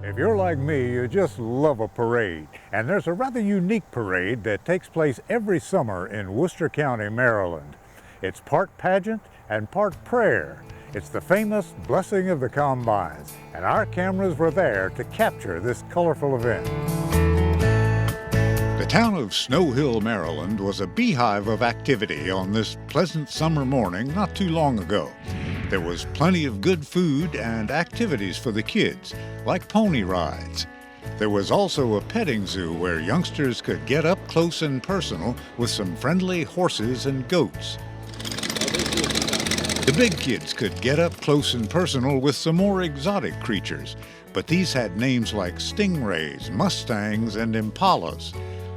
If you're like me, you just love a parade. And there's a rather unique parade that takes place every summer in Worcester County, Maryland. It's part pageant and part prayer. It's the famous Blessing of the Combines, and our cameras were there to capture this colorful event. The town of Snow Hill, Maryland was a beehive of activity on this pleasant summer morning not too long ago. There was plenty of good food and activities for the kids, like pony rides. There was also a petting zoo where youngsters could get up close and personal with some friendly horses and goats. The big kids could get up close and personal with some more exotic creatures, but these had names like stingrays, mustangs, and impalas,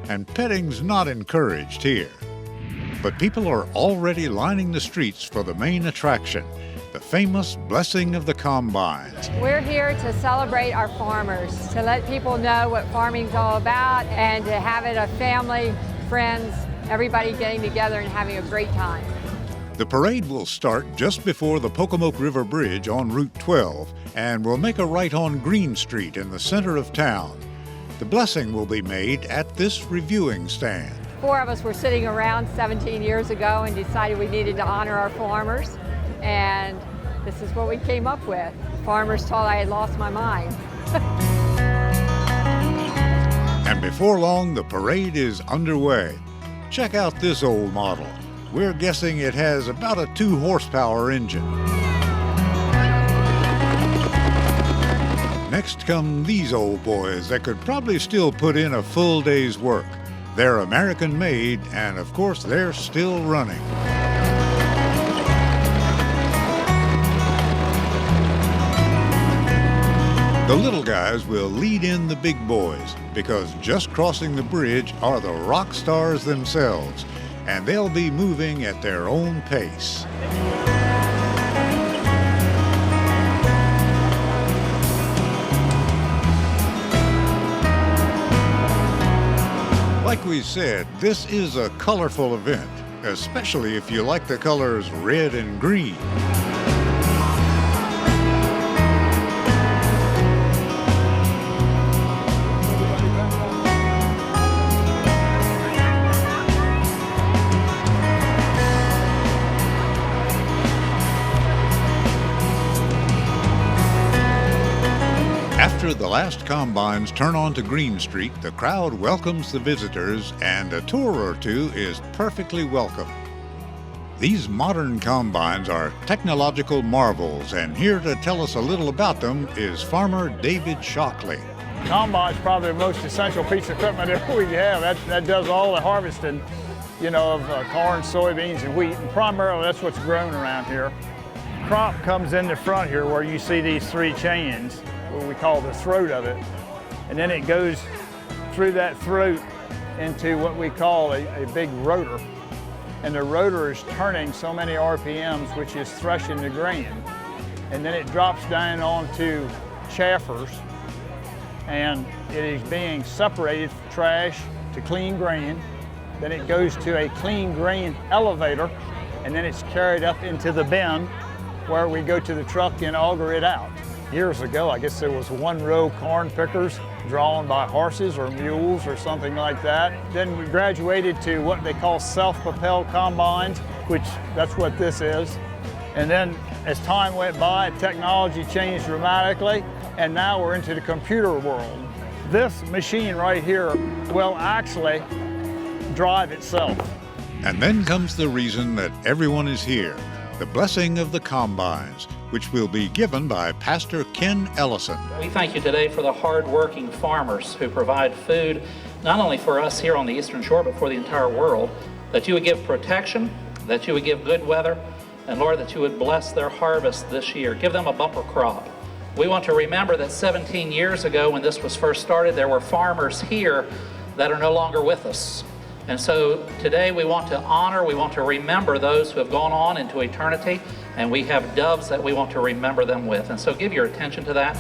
and petting's not encouraged here. But people are already lining the streets for the main attraction, the famous Blessing of the Combines. We're here to celebrate our farmers, to let people know what farming's all about, and to have it a family, friends, everybody getting together and having a great time. The parade will start just before the Pocomoke River Bridge on Route 12 and will make a right on Green Street in the center of town. The blessing will be made at this reviewing stand. 4 of us were sitting around 17 years ago and decided we needed to honor our farmers, and this is what we came up with. Farmers thought I had lost my mind. And before long, the parade is underway. Check out this old model. We're guessing it has about a 2-horsepower engine. Next come these old boys that could probably still put in a full day's work. They're American made, and of course they're still running. The little guys will lead in the big boys, because just crossing the bridge are the rock stars themselves, and they'll be moving at their own pace. Like we said, this is a colorful event, especially if you like the colors red and green. After the last combines turn onto Green Street, the crowd welcomes the visitors, and a tour or two is perfectly welcome. These modern combines are technological marvels, and here to tell us a little about them is farmer David Shockley. Combine's probably the most essential piece of equipment that we have. That does all the harvesting, of corn, soybeans, and wheat, and primarily that's what's grown around here. Crop comes in the front here where you see these 3 chains, what we call the throat of it, and then it goes through that throat into what we call a big rotor, and the rotor is turning so many RPMs, which is threshing the grain, and then it drops down onto chaffers, and it is being separated from trash to clean grain. Then it goes to a clean grain elevator, and then it's carried up into the bin where we go to the truck and auger it out. Years ago, I guess there was 1-row corn pickers drawn by horses or mules or something like that. Then we graduated to what they call self-propelled combines, which that's what this is. And then as time went by, technology changed dramatically, and now we're into the computer world. This machine right here will actually drive itself. And then comes the reason that everyone is here, the Blessing of the Combines, which will be given by Pastor Ken Ellison. We thank you today for the hard-working farmers who provide food, not only for us here on the Eastern Shore, but for the entire world, that you would give protection, that you would give good weather, and Lord, that you would bless their harvest this year. Give them a bumper crop. We want to remember that 17 years ago when this was first started, there were farmers here that are no longer with us. And so today we want to honor, we want to remember those who have gone on into eternity, and we have doves that we want to remember them with. And so give your attention to that.